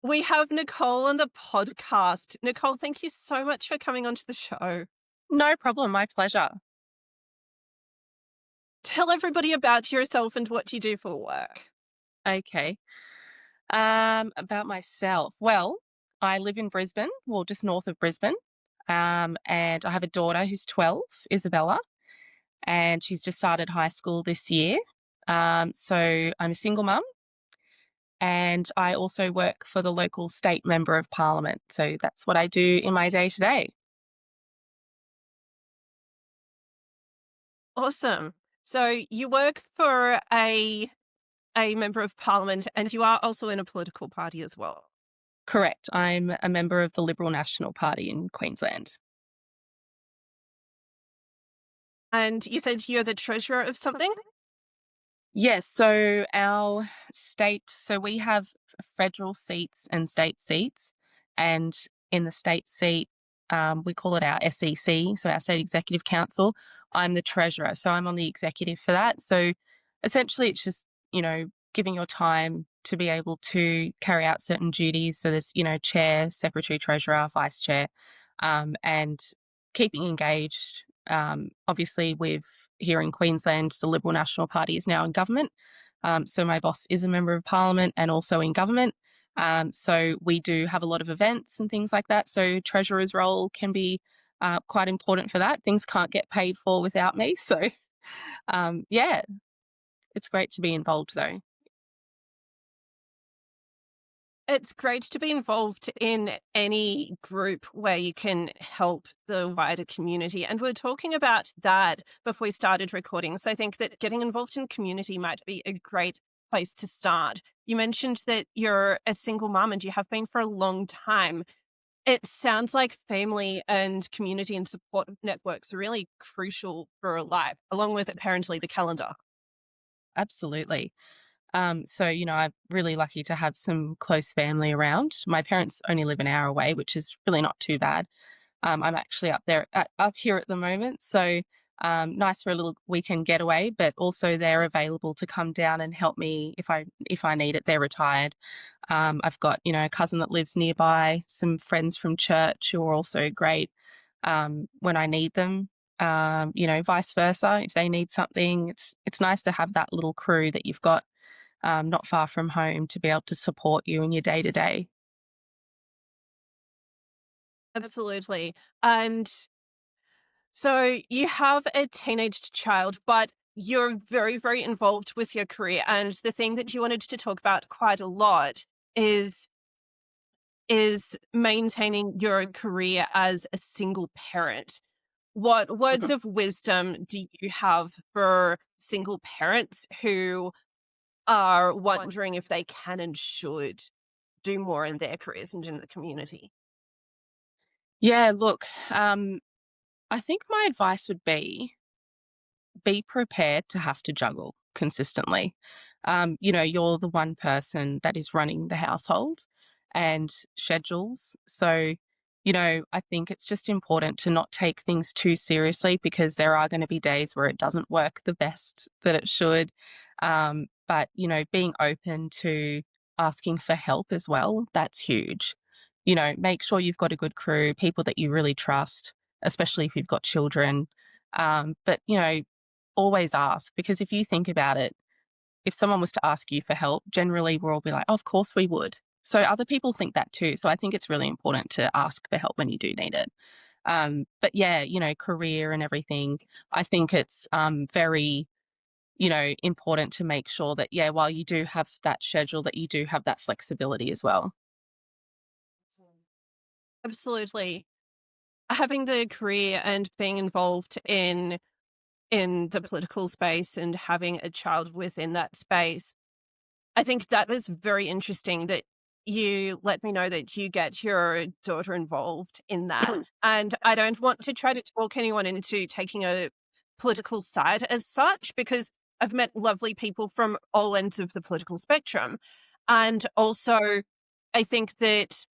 We have Nicole on the podcast. Nicole, thank you so much for coming onto the show. No problem, my pleasure. Tell everybody about yourself and what you do for work. Okay. About myself. Well, I live in Brisbane, well, just north of Brisbane. And I have a daughter who's 12, Isabella, and she's just started high school this year. So I'm a single mum, and I also work for the local state member of parliament. So that's what I do in my day to day. Awesome. So you work for a member of parliament and you are also in a political party as well. Correct. I'm a member of the Liberal National Party in Queensland. And you said you're the treasurer of something? Yes, so our so we have federal seats and state seats, and in the state seat, we call it our SEC, so our State Executive Council. I'm the treasurer, so I'm on the executive for that. So essentially, it's just, giving your time to be able to carry out certain duties. So there's, chair, secretary, treasurer, vice chair, and keeping engaged. Obviously, with here in Queensland, the Liberal National Party is now in government. So my boss is a member of parliament and also in government. So we do have a lot of events and things like that. So treasurer's role can be quite important for that. Things can't get paid for without me. So yeah, it's great to be involved though. It's great to be involved in any group where you can help the wider community. And we're talking about that before we started recording. So I think that getting involved in community might be a great place to start. You mentioned that you're a single mom and you have been for a long time. It sounds like family and community and support networks are really crucial for a life, along with apparently the calendar. Absolutely. So, I'm really lucky to have some close family around. My parents only live an hour away, which is really not too bad. I'm actually up here at the moment, so nice for a little weekend getaway. But also, they're available to come down and help me if I need it. They're retired. I've got a cousin that lives nearby, some friends from church who are also great when I need them. Vice versa. If they need something, it's nice to have that little crew that you've got not far from home to be able to support you in your day to day. Absolutely. And so you have a teenage child, but you're very, very involved with your career. And the thing that you wanted to talk about quite a lot is is maintaining your career as a single parent. What words of wisdom do you have for single parents who are wondering if they can and should do more in their careers and in the community? Yeah, look, I think my advice would be prepared to have to juggle consistently. You're the one person that is running the household and schedules. So, I think it's just important to not take things too seriously because there are going to be days where it doesn't work the best that it should. But, being open to asking for help as well, that's huge. Make sure you've got a good crew, people that you really trust, especially if you've got children. But, always ask because if you think about it, if someone was to ask you for help, generally we'll all be like, oh, of course we would. So other people think that too. So I think it's really important to ask for help when you do need it. But yeah, career and everything, I think it's very, important to make sure that, yeah, while you do have that schedule, that you do have that flexibility as well. Absolutely. Having the career and being involved in the political space and having a child within that space, I think that was very interesting that you let me know that you get your daughter involved in that. And I don't want to try to talk anyone into taking a political side as such, because I've met lovely people from all ends of the political spectrum. And also, I think that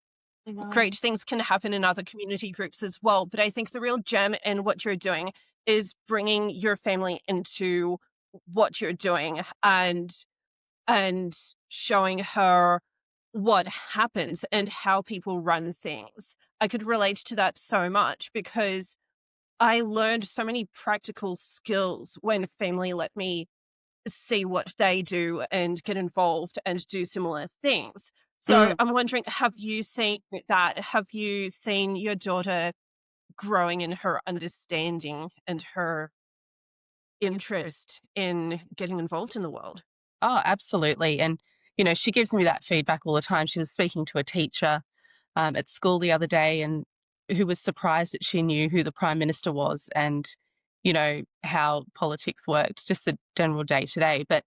I know. great things can happen in other community groups as well. But I think the real gem in what you're doing is bringing your family into what you're doing and showing her what happens and how people run things. I could relate to that so much because I learned so many practical skills when family let me see what they do and get involved and do similar things. So Mm. I'm wondering, have you seen that? Have you seen your daughter growing in her understanding and her interest in getting involved in the world? Oh, absolutely. And, she gives me that feedback all the time. She was speaking to a teacher at school the other day and who was surprised that she knew who the prime minister was and, how politics worked, just the general day to day. But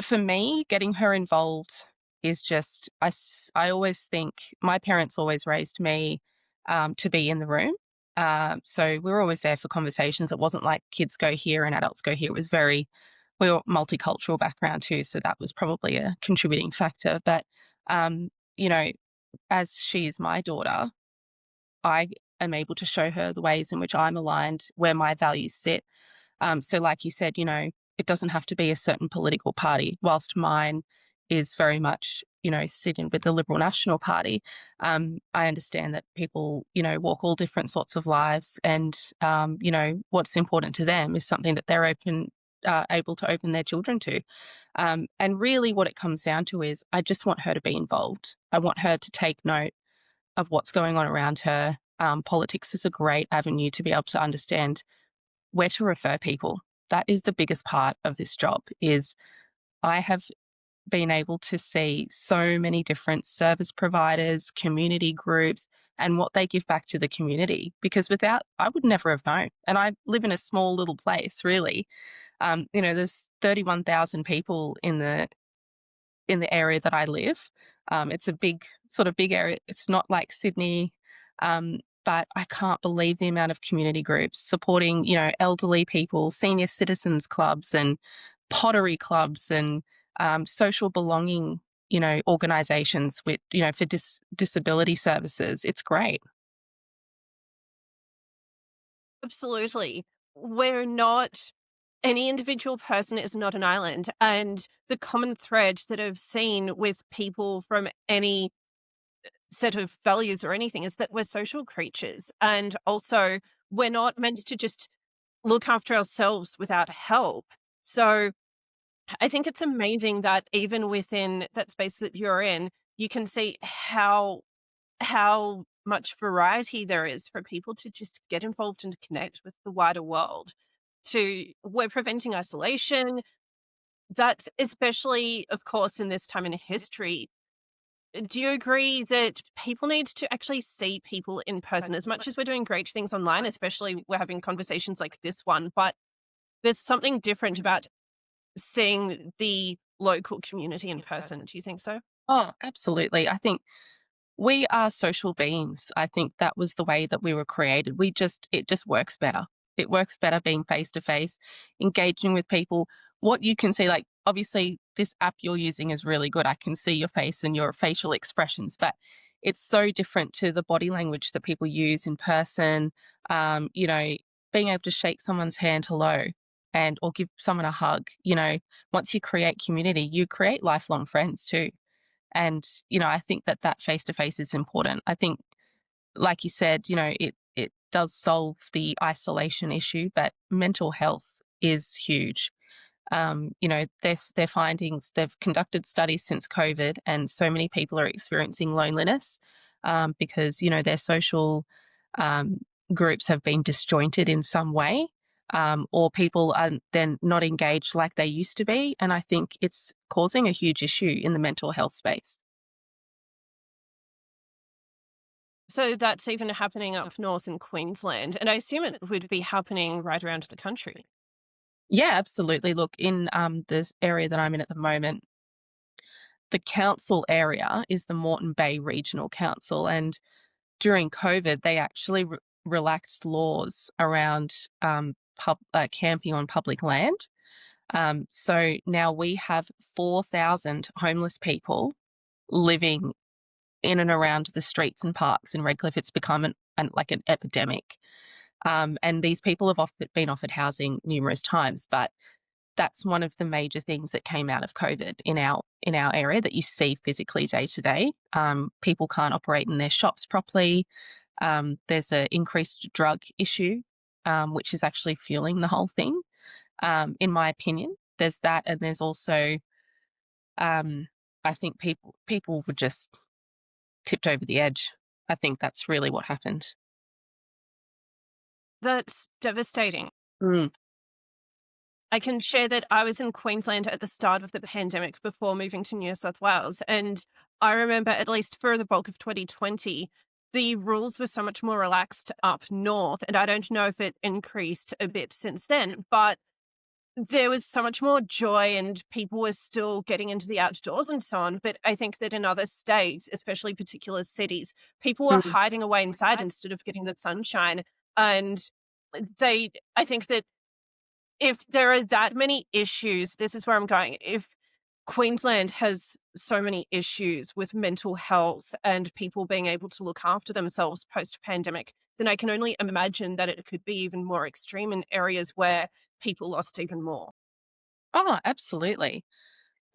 for me, getting her involved is just, I always think my parents always raised me to be in the room. So we were always there for conversations. It wasn't like kids go here and adults go here. It was very, we were multicultural background too. So that was probably a contributing factor. But, um, you know, as she is my daughter, I am able to show her the ways in which I'm aligned, where my values sit. So, like you said, it doesn't have to be a certain political party. Whilst mine is very much, sitting with the Liberal National Party, I understand that people, walk all different sorts of lives, and what's important to them is something that they're able to open their children to. And really, what it comes down to is, I just want her to be involved. I want her to take note of what's going on around her. Politics is a great avenue to be able to understand where to refer people. That is the biggest part of this job is I have been able to see so many different service providers, community groups, and what they give back to the community. Because without, I would never have known. And I live in a small little place, really. There's 31,000 people in the area that I live. It's a big, sort of big area. It's not like Sydney, but I can't believe the amount of community groups supporting, elderly people, senior citizens clubs, and pottery clubs, and social belonging, organisations with, for disability services. It's great. Absolutely. We're not Any individual person is not an island. And the common thread that I've seen with people from any set of values or anything is that we're social creatures. And also, we're not meant to just look after ourselves without help. So I think it's amazing that even within that space that you're in, you can see how much variety there is for people to just get involved and connect with the wider world. We're preventing isolation. That's especially, of course, in this time in history. Do you agree that people need to actually see people in person as much as we're doing great things online, especially we're having conversations like this one, but there's something different about seeing the local community in person. Do you think so? Oh, absolutely. I think we are social beings. I think that was the way that we were created. It just works better. It works better being face to face, engaging with people. What you can see, like, obviously, this app you're using is really good. I can see your face and your facial expressions, but it's so different to the body language that people use in person. Um, you know, Being able to shake someone's hand hello or give someone a hug. Once you create community, you create lifelong friends too. And, I think that that face to face is important. I think, like you said, it does solve the isolation issue, but mental health is huge. Their findings, they've conducted studies since COVID, and so many people are experiencing loneliness because, their social um, groups have been disjointed in some way. Or people are then not engaged like they used to be. And I think it's causing a huge issue in the mental health space. So that's even happening up north in Queensland, and I assume it would be happening right around the country. Yeah, absolutely. Look, in this area that I'm in at the moment, the council area is the Moreton Bay Regional Council. And during COVID, they actually relaxed laws around camping on public land. So now we have 4,000 homeless people living in and around the streets and parks in Redcliffe. It's become like an epidemic. And these people have been offered housing numerous times, but that's one of the major things that came out of COVID in our area that you see physically day to day. People can't operate in their shops properly. There's an increased drug issue, which is actually fueling the whole thing. In my opinion, there's that, and there's also, um, I think people were just tipped over the edge. I think that's really what happened. That's devastating. Mm, I can share that I was in Queensland at the start of the pandemic before moving to New South Wales. And I remember, at least for the bulk of 2020, the rules were so much more relaxed up north. And I don't know if it increased a bit since then, but there was so much more joy and people were still getting into the outdoors and so on. But I think that in other states, especially particular cities, people were mm. hiding away inside instead of getting the sunshine. And I think that if there are that many issues, this is where I'm going. If Queensland has so many issues with mental health and people being able to look after themselves post pandemic, then I can only imagine that it could be even more extreme in areas where people lost even more. Oh, absolutely.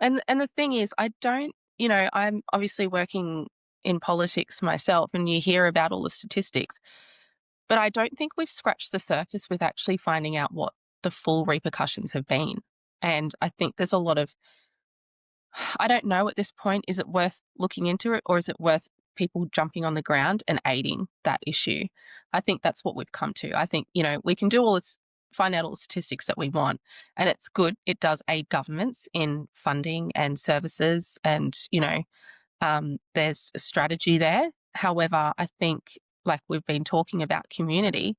And the thing is, I don't, you know, I'm obviously working in politics myself, and you hear about all the statistics, but I don't think we've scratched the surface with actually finding out what the full repercussions have been. And I think there's a lot of, I don't know at this point, is it worth looking into it, or is it worth people jumping on the ground and aiding that issue? I think that's what we've come to. I think, you know, we can do all this, find out all the statistics that we want, and it's good. It does aid governments in funding and services, and, you know, there's a strategy there. However, I think, like we've been talking about community,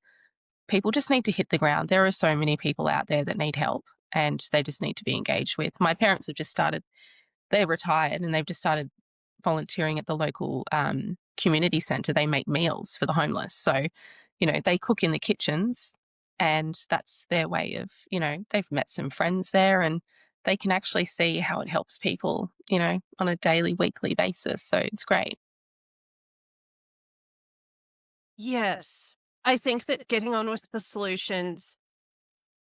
people just need to hit the ground. There are so many people out there that need help, and they just need to be engaged with. My parents have just started, they're retired, and they've just started volunteering at the local community centre. They make meals for the homeless. So, you know, they cook in the kitchens, and that's their way of, you know, they've met some friends there, and they can actually see how it helps people, you know, on a daily, weekly basis. So it's great. Yes. I think that getting on with the solutions,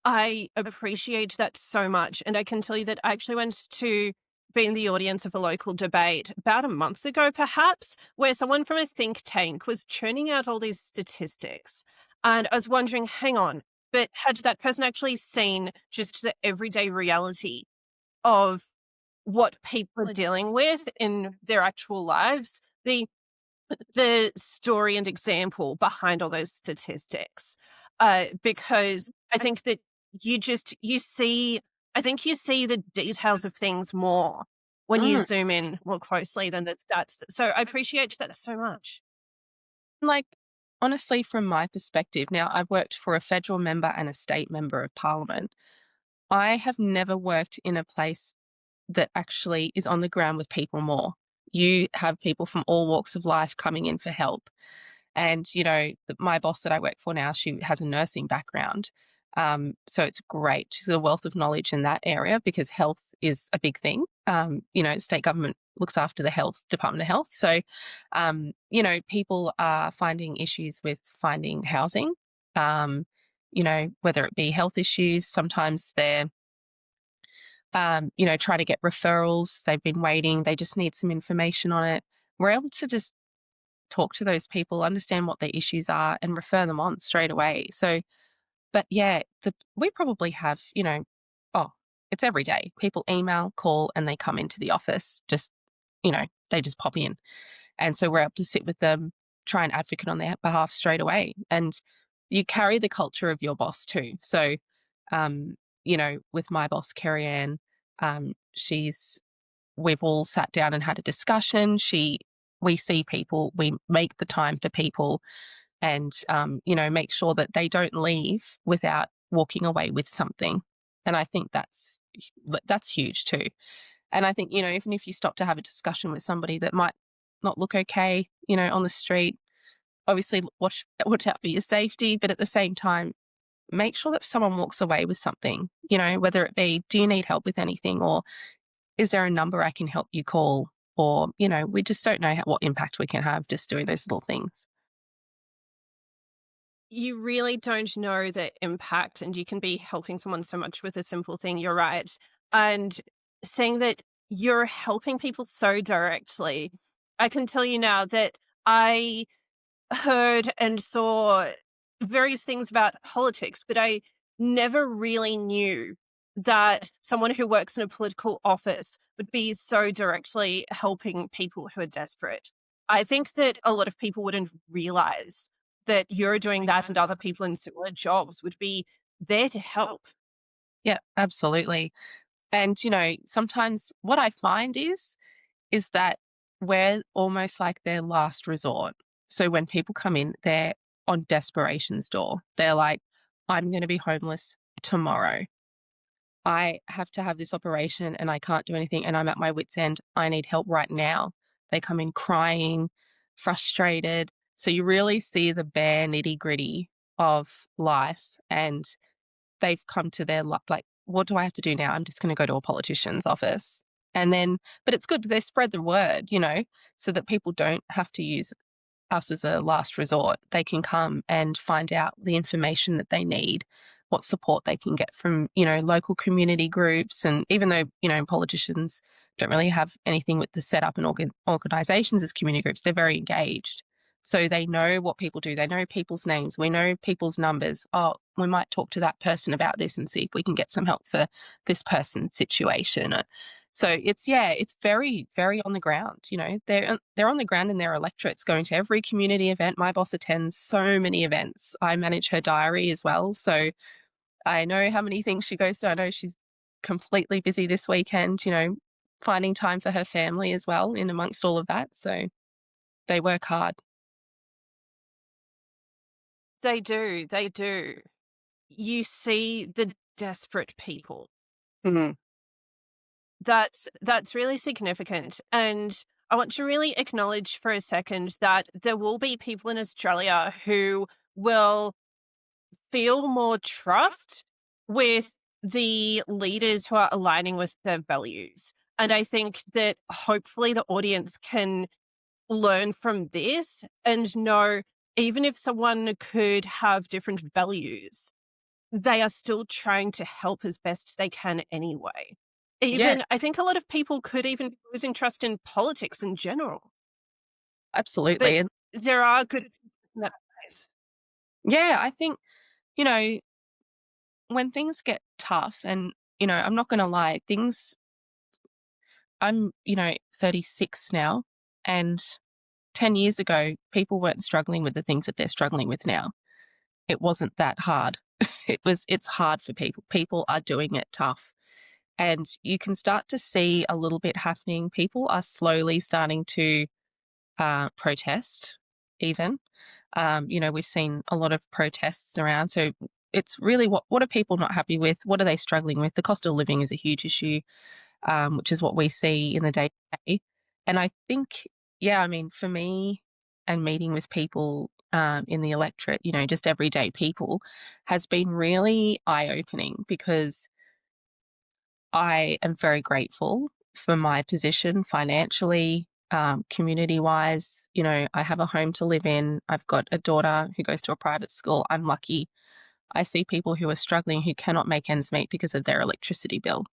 I appreciate that so much. And I can tell you that I actually went to be in the audience of a local debate about a month ago, perhaps, where someone from a think tank was churning out all these statistics. And I was wondering, hang on, but had that person actually seen just the everyday reality of what people are dealing with in their actual lives? The story and example behind all those statistics, because I think that you see I think you see the details of things more when you Mm. zoom in more closely than the stats. So I appreciate that so much. Like, honestly, from my perspective, now I've worked for a federal member and a state member of parliament. I have never worked in a place that actually is on the ground with people more. You have people from all walks of life coming in for help. And, you know, my boss that I work for now, she has a nursing background. So it's great. She's got a wealth of knowledge in that area because health is a big thing. You know, state government looks after the health, Department of Health. So, you know, people are finding issues with finding housing, you know, whether it be health issues, sometimes they're you know, try to get referrals. They've been waiting. They just need some information on it. We're able to just talk to those people, understand what their issues are, and refer them on straight away. So, but yeah, we probably have, you know, oh, it's every day. People email, call, and they come into the office. Just, you know, they just pop in. And so we're able to sit with them, try and advocate on their behalf straight away. And you carry the culture of your boss too. So, um, you know, with my boss, Kerry Ann, she's, we've all sat down and had a discussion. We see people, we make the time for people, and, you know, make sure that they don't leave without walking away with something. And I think that's huge too. And I think, you know, even if you stop to have a discussion with somebody that might not look okay, you know, on the street, obviously watch out for your safety, but at the same time, make sure that someone walks away with something, you know, whether it be, do you need help with anything? Or is there a number I can help you call? Or, you know, we just don't know what impact we can have just doing those little things. You really don't know the impact, and you can be helping someone so much with a simple thing, you're right. And saying that you're helping people so directly, I can tell you now that I heard and saw various things about politics, but I never really knew that someone who works in a political office would be so directly helping people who are desperate. I think that a lot of people wouldn't realize that you're doing that and other people in similar jobs would be there to help. Yeah, absolutely. And, sometimes what I find is that we're almost like their last resort. So when people come in, they're on desperation's door. They're like, I'm going to be homeless tomorrow. I have to have this operation and I can't do anything and I'm at my wit's end. I need help right now. They come in crying, frustrated. So you really see the bare nitty gritty of life, and they've come to their like, what do I have to do now? I'm just going to go to a politician's office. And then, but it's good they spread the word, so that people don't have to use us as a last resort. They can come and find out the information that they need, what support they can get from, local community groups. And even though, politicians don't really have anything with the setup and organizations as community groups, they're very engaged. So they know what people do. They know people's names. We know people's numbers. Oh, we might talk to that person about this and see if we can get some help for this person's situation. So it's very, very on the ground. They're on the ground in their electorates, going to every community event. My boss attends so many events. I manage her diary as well, so I know how many things she goes to. I know she's completely busy this weekend. Finding time for her family as well in amongst all of that. So they work hard. They do, they do. You see the desperate people. Mhm. That's really significant, and I want to really acknowledge for a second that there will be people in Australia who will feel more trust with the leaders who are aligning with their values, and I think that hopefully the audience can learn from this and know even if someone could have different values, they are still trying to help as best they can anyway. Yeah, Even I think a lot of people could even be losing trust in politics in general, but absolutely. And there are good people in that place. yeah, I think, you know, when things get tough and, I'm not going to lie, I'm, 36 now, and 10 years ago, people weren't struggling with the things that they're struggling with now. It wasn't that hard. It's hard for people. People are doing it tough. And you can start to see a little bit happening. People are slowly starting to protest, even. We've seen a lot of protests around. So it's really what are people not happy with? What are they struggling with? The cost of living is a huge issue, which is what we see in the day to day. And I think, yeah, I mean, for me and meeting with people in the electorate, just everyday people, has been really eye opening because I am very grateful for my position financially, community wise. I have a home to live in. I've got a daughter who goes to a private school. I'm lucky. I see people who are struggling who cannot make ends meet because of their electricity bill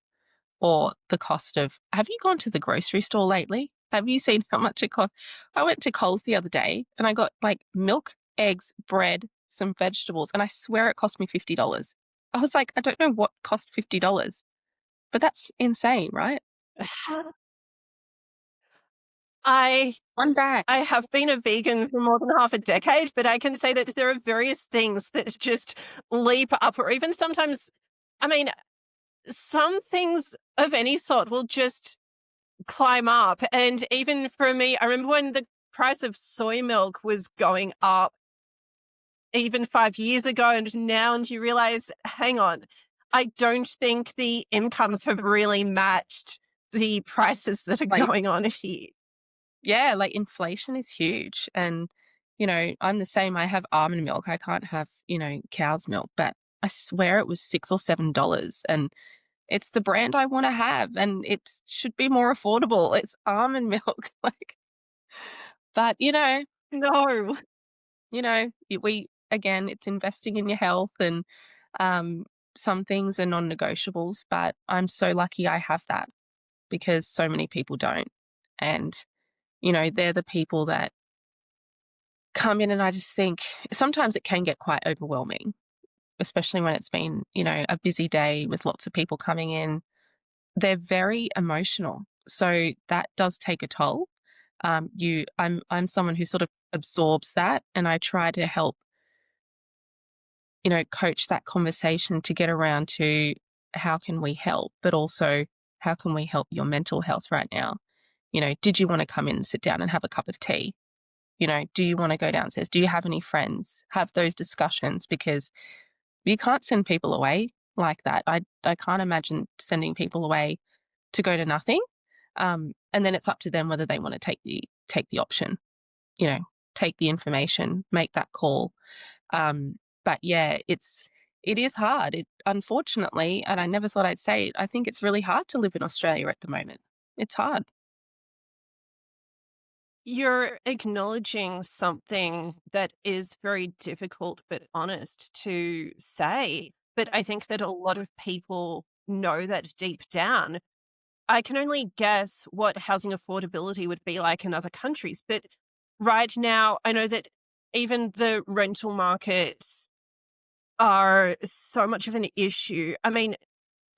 or the cost of. Have you gone to the grocery store lately? Have you seen how much it costs? I went to Coles the other day and I got like milk, eggs, bread, some vegetables, and I swear it cost me $50. I was like, I don't know what cost $50, but that's insane, right? I One bag. I have been a vegan for more than half a decade, but I can say that there are various things that just leap up, or even sometimes, I mean, some things of any sort will just climb up. And even for me, I remember when the price of soy milk was going up even 5 years ago and now, and you realize, hang on, I don't think the incomes have really matched the prices that are Like, going on here. yeah, like inflation is huge. And, I'm the same. I have almond milk. I can't have, cow's milk, but I swear it was $6 or $7. And it's the brand I want to have. And it should be more affordable. It's almond milk. Like, but, No. we again, it's investing in your health and um, some things are non-negotiables, but I'm so lucky I have that because so many people don't. And, they're the people that come in and I just think sometimes it can get quite overwhelming, especially when it's been, a busy day with lots of people coming in. They're very emotional. So that does take a toll. I'm someone who sort of absorbs that and I try to help, coach that conversation to get around to how can we help, but also how can we help your mental health right now? Did you want to come in and sit down and have a cup of tea? Do you want to go downstairs? Do you have any friends? Have those discussions because you can't send people away like that. I can't imagine sending people away to go to nothing. And then it's up to them whether they want to take the option, you know, take the information, make that call. But yeah, it is hard. It unfortunately, and I never thought I'd say it, I think it's really hard to live in Australia at the moment. It's hard. You're acknowledging something that is very difficult but honest to say. But I think that a lot of people know that deep down. I can only guess what housing affordability would be like in other countries. But right now, I know that even the rental markets are so much of an issue. I mean,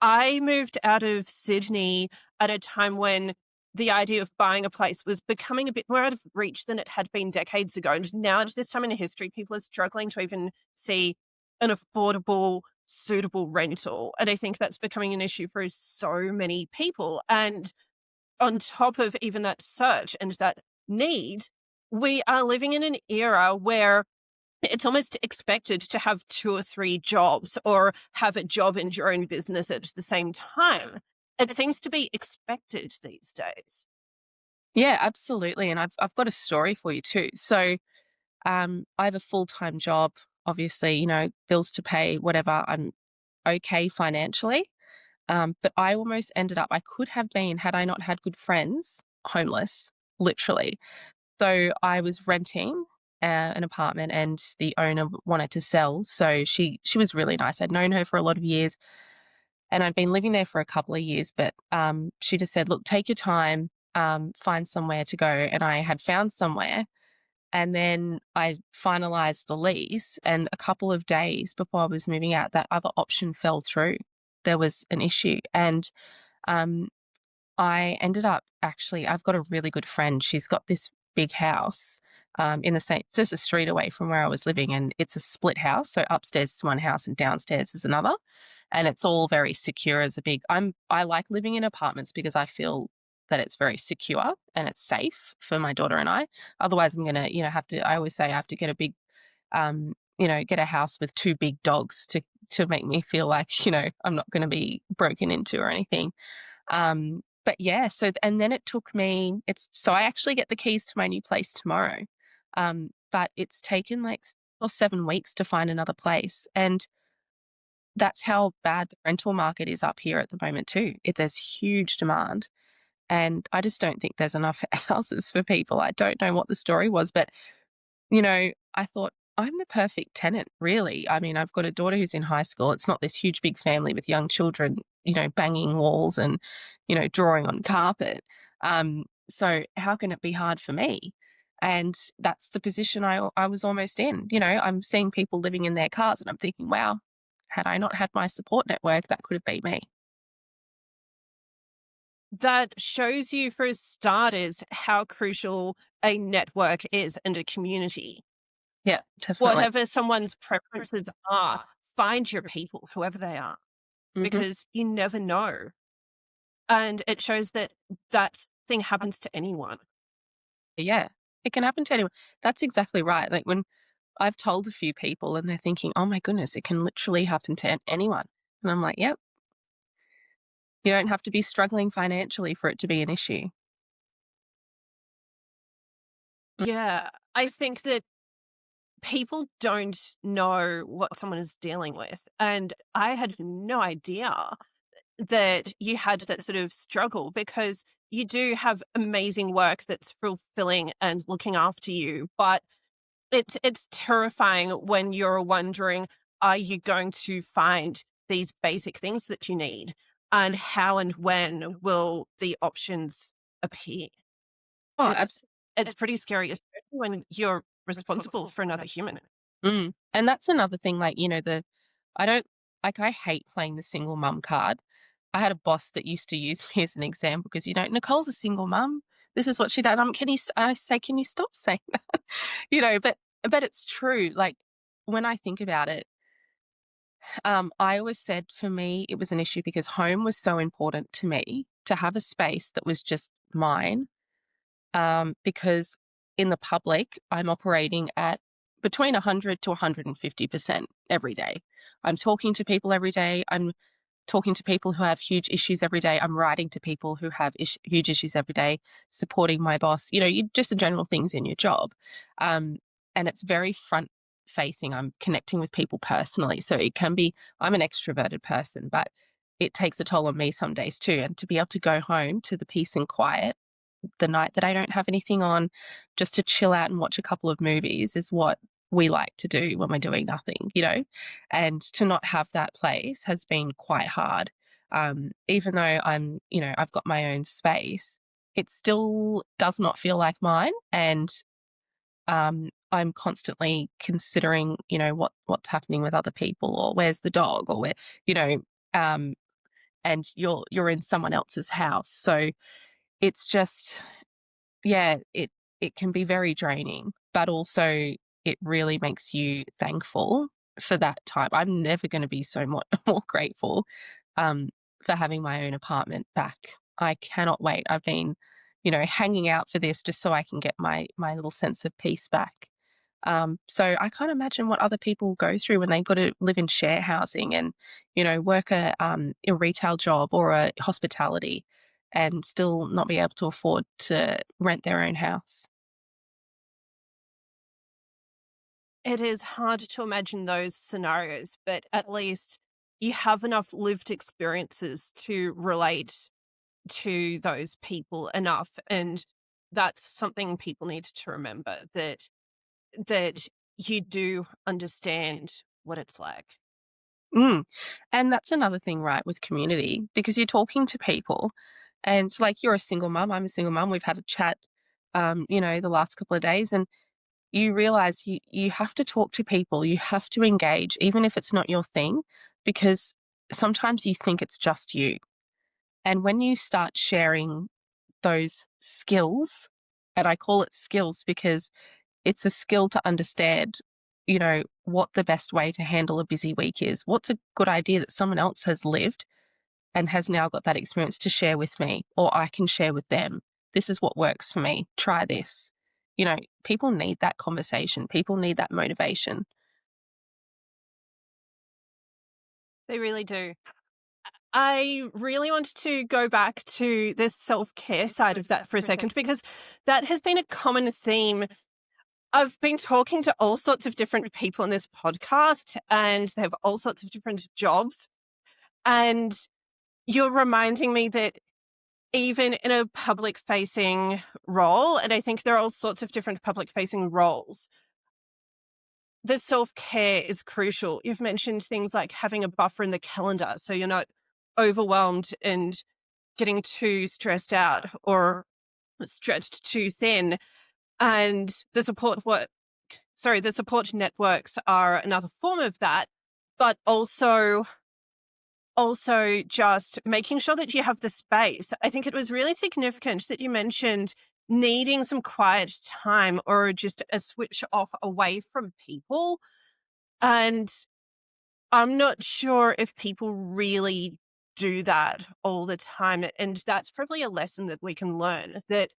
I moved out of Sydney at a time when the idea of buying a place was becoming a bit more out of reach than it had been decades ago. And now at this time in history, people are struggling to even see an affordable, suitable rental. And I think that's becoming an issue for so many people. And on top of even that search and that need, we are living in an era where it's almost expected to have 2 or 3 jobs or have a job and your own business at the same time. It seems to be expected these days. Yeah, absolutely. And I've got a story for you too. So I have a full-time job, obviously, bills to pay, whatever. I'm okay financially. But I almost ended up, I could have been, had I not had good friends, homeless, literally. So I was renting an apartment and the owner wanted to sell. So she was really nice. I'd known her for a lot of years and I'd been living there for a couple of years, but she just said, look, take your time, find somewhere to go. And I had found somewhere and then I finalized the lease. And a couple of days before I was moving out, that other option fell through. There was an issue. And um, I ended up actually, I've got a really good friend. She's got this big house in the same, it's just a street away from where I was living. And it's a split house. So upstairs is one house and downstairs is another. And it's all very secure as a big, I like living in apartments because I feel that it's very secure and it's safe for my daughter and I. Otherwise, I'm going to, have to, I always say I have to get a big, get a house with two big dogs to make me feel like, I'm not going to be broken into or anything. But yeah, so and then it took me so I actually get the keys to my new place tomorrow. But it's taken like 6 or 7 weeks to find another place. And that's how bad the rental market is up here at the moment too. There's huge demand. And I just don't think there's enough houses for people. I don't know what the story was, but I thought, I'm the perfect tenant, really. I mean, I've got a daughter who's in high school. It's not this huge, big family with young children, banging walls and, drawing on carpet. So how can it be hard for me? And that's the position I was almost in. I'm seeing people living in their cars and I'm thinking, wow, had I not had my support network, that could have been me. That shows you, for starters, how crucial a network is and a community. Yeah, definitely. Whatever someone's preferences are, find your people, whoever they are, Hmm. because you never know. And it shows that that thing happens to anyone. Yeah, it can happen to anyone. That's exactly right. Like when I've told a few people and they're thinking, "Oh my goodness, it can literally happen to anyone." And I'm like, "Yep, you don't have to be struggling financially for it to be an issue." Yeah, I think that people don't know what someone is dealing with, and I had no idea that you had that sort of struggle because you do have amazing work that's fulfilling and looking after you, but It's terrifying when you're wondering, are you going to find these basic things that you need? And how and when will the options appear? Oh, It's it's pretty scary, especially when you're responsible for another human. And that's another thing, like, I don't like, I hate playing the single mum card. I had a boss that used to use me as an example because, "Nicole's a single mum. This is what she does." Can you I say, "Can you stop saying that?" But it's true. Like, when I think about it, I always said for me, it was an issue because home was so important to me to have a space that was just mine. Because in the public, I'm operating at between 100 to 150% every day. I'm talking to people every day. I'm talking to people who have huge issues every day. I'm writing to people who have huge issues every day, supporting my boss, just the general things in your job. Um, and it's very front facing. I'm connecting with people personally. So it can be, I'm an extroverted person, but it takes a toll on me some days too. And to be able to go home to the peace and quiet the night that I don't have anything on, just to chill out and watch a couple of movies is what we like to do when we're doing nothing. And to not have that place has been quite hard. Even though I've got my own space, it still does not feel like mine. And I'm constantly considering, what's happening with other people, or where's the dog, or you know, um, and you're in someone else's house. So it's just, yeah, it can be very draining, but also it really makes you thankful for that time. I'm never gonna be so more grateful, um, for having my own apartment back. I cannot wait. I've been, hanging out for this just so I can get my little sense of peace back. So I can't imagine what other people go through when they've got to live in share housing and, work a retail job or a hospitality and still not be able to afford to rent their own house. It is hard to imagine those scenarios, but at least you have enough lived experiences to relate to those people enough, and that's something people need to remember, that you do understand what it's like. Mm. And that's another thing, right, with community, because you're talking to people and like you're a single mum, I'm a single mum. We've had a chat, the last couple of days, and you realize you have to talk to people, you have to engage, even if it's not your thing, because sometimes you think it's just you. And when you start sharing those skills, and I call it skills because it's a skill to understand, what the best way to handle a busy week is. What's a good idea that someone else has lived and has now got that experience to share with me, or I can share with them. This is what works for me. Try this. People need that conversation. People need that motivation. They really do. I really wanted to go back to the self-care side of that for a second, because that has been a common theme. I've been talking to all sorts of different people in this podcast, and they have all sorts of different jobs. And you're reminding me that even in a public facing role, and I think there are all sorts of different public facing roles, the self care is crucial. You've mentioned things like having a buffer in the calendar so you're not overwhelmed and getting too stressed out or stretched too thin. And the support networks are another form of that, but also just making sure that you have the space. I think it was really significant that you mentioned needing some quiet time or just a switch off away from people. And I'm not sure if people really do that all the time. And that's probably a lesson that we can learn, that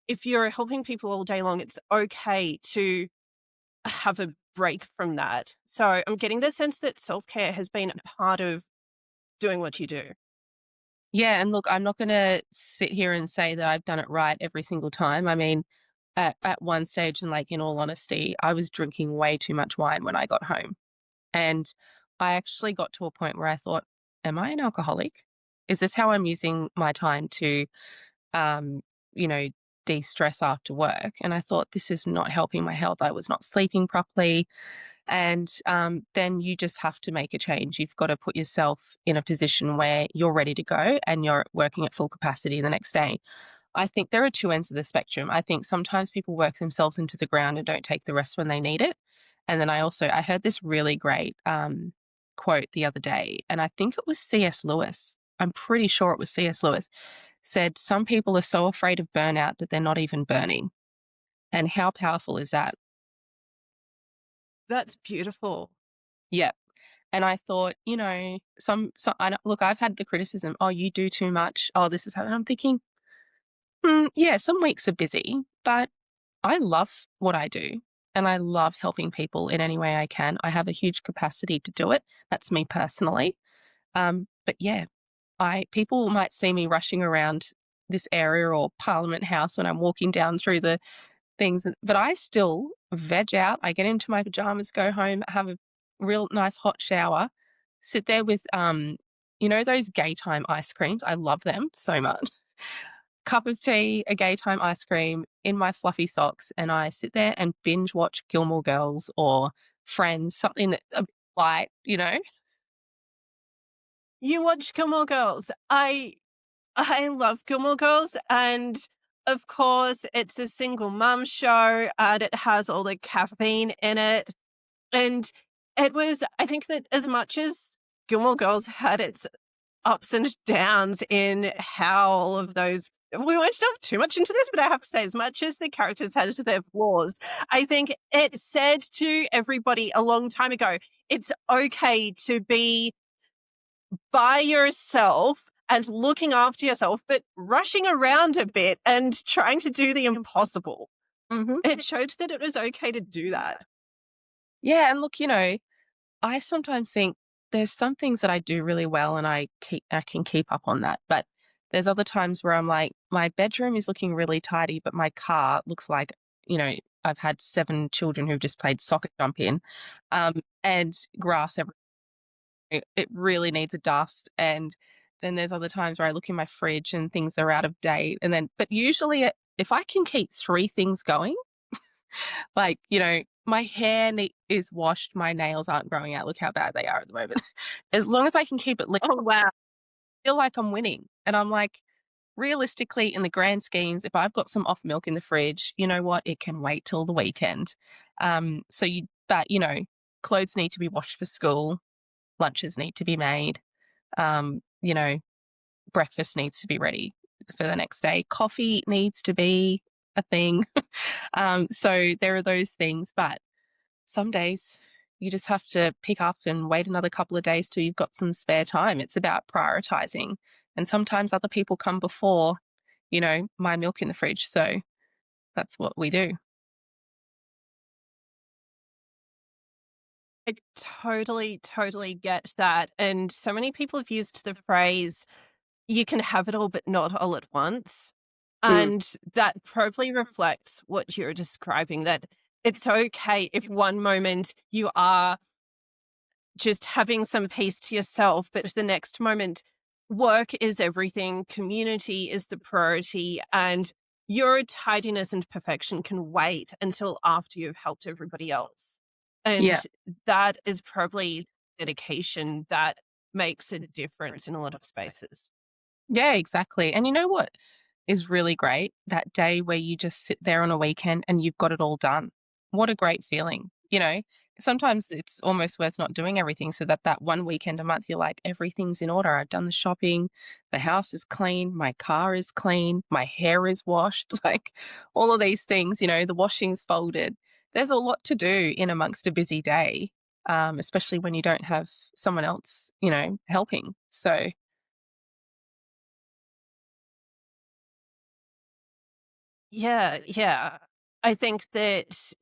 if you're helping people all day long, it's okay to have a break from that. So I'm getting the sense that self care has been a part of doing what you do. Yeah, and look, I'm not gonna sit here and say that I've done it right every single time. I mean, at one stage, and like in all honesty, I was drinking way too much wine when I got home. And I actually got to a point where I thought, am I an alcoholic? Is this how I'm using my time to, um, you know, de stress after work. And I thought, this is not helping my health. I was not sleeping properly. And then you just have to make a change. You've got to put yourself in a position where you're ready to go and you're working at full capacity the next day. I think there are two ends of the spectrum. I think sometimes people work themselves into the ground and don't take the rest when they need it. And then I heard this really great quote the other day, and I think it was C.S. Lewis. I'm pretty sure it was C.S. Lewis said, some people are so afraid of burnout that they're not even burning. And how powerful is that? That's beautiful. Yeah. And I thought, look, I've had the criticism, oh, you do too much. Oh, this is how, and I'm thinking, yeah, some weeks are busy, but I love what I do and I love helping people in any way I can. I have a huge capacity to do it. That's me personally. But yeah, people might see me rushing around this area or Parliament House when I'm walking down through the things, but I still veg out. I get into my pajamas, go home, have a real nice hot shower, sit there with those gay time ice creams. I love them so much. Cup of tea, a gay time ice cream in my fluffy socks, and I sit there and binge watch Gilmore Girls or Friends, something that a bit light. You watch Gilmore Girls. I love Gilmore Girls, and of course, it's a single mum show, and it has all the caffeine in it. And I think that as much as Gilmore Girls had its ups and downs in how all of those, we won't delve too much into this, but I have to say, as much as the characters had their flaws, I think it said to everybody a long time ago, it's okay to be by yourself and looking after yourself, but rushing around a bit and trying to do the impossible. Hmm. It showed that it was okay to do that. Yeah, and look, I sometimes think there's some things that I do really well and I can keep up on that. But there's other times where I'm like, my bedroom is looking really tidy, but my car looks like, you know, I've had 7 children who've just played soccer jump in, and grass everywhere. It really needs a dust. And then there's other times where I look in my fridge and things are out of date. But usually, if I can keep 3 things going, like, my is washed, my nails aren't growing out. Look how bad they are at the moment. As long as I can keep it liquid, Oh, wow. I feel like I'm winning. And I'm like, realistically, in the grand schemes, if I've got some off milk in the fridge, you know what? It can wait till the weekend. But clothes need to be washed for school, lunches need to be made, um, you know, breakfast needs to be ready for the next day, coffee needs to be a thing. So there are those things, but some days you just have to pick up and wait another couple of days till you've got some spare time. It's about prioritizing. And sometimes other people come before, my milk in the fridge. So that's what we do. I totally, totally get that. And so many people have used the phrase, you can have it all, but not all at once. Mm. And that probably reflects what you're describing, that it's okay if one moment you are just having some peace to yourself, but the next moment, work is everything, community is the priority, and your tidiness and perfection can wait until after you've helped everybody else. And Yeah. that is probably dedication that makes a difference in a lot of spaces. Yeah, exactly. And you know what is really great? That day where you just sit there on a weekend and you've got it all done. What a great feeling. Sometimes it's almost worth not doing everything so that one weekend a month you're like, everything's in order. I've done the shopping, the house is clean, my car is clean, my hair is washed, like all of these things, the washing's folded. There's a lot to do in amongst a busy day, especially when you don't have someone else, helping. So, Yeah, yeah. I think that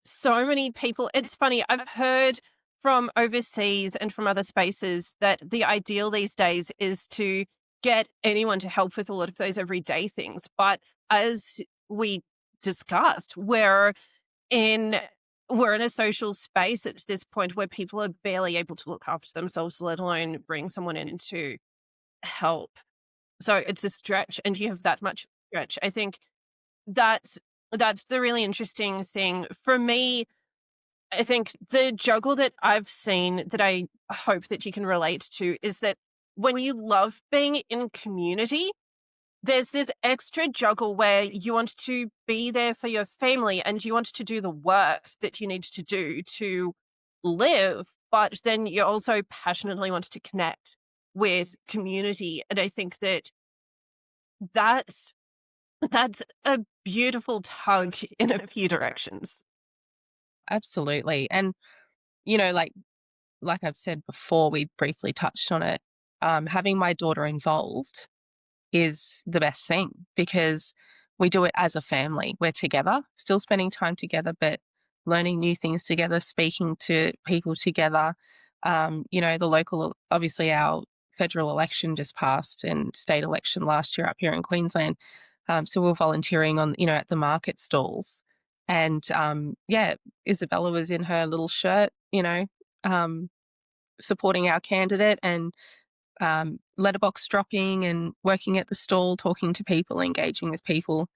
so many people, it's funny, I've heard from overseas and from other spaces that the ideal these days is to get anyone to help with a lot of those everyday things. But as we discussed, in we're in a social space at this point where people are barely able to look after themselves, let alone bring someone in to help. So it's a stretch, and you have that much stretch. I think That's that's the really interesting thing. For me, I think the juggle that I've seen that I hope that you can relate to is that when you love being in community, there's this extra juggle where you want to be there for your family and you want to do the work that you need to do to live, but then you also passionately want to connect with community. And I think that that's that's a beautiful tug in a few directions. Absolutely. And, like I've said before, we briefly touched on it. Having my daughter involved is the best thing because we do it as a family. We're together, still spending time together, but learning new things together, speaking to people together. The local, obviously, our federal election just passed and state election last year up here in Queensland. So we are volunteering on, at the market stalls. And yeah, Isabella was in her little shirt, um, supporting our candidate and letterbox dropping and working at the stall, talking to people, engaging with people.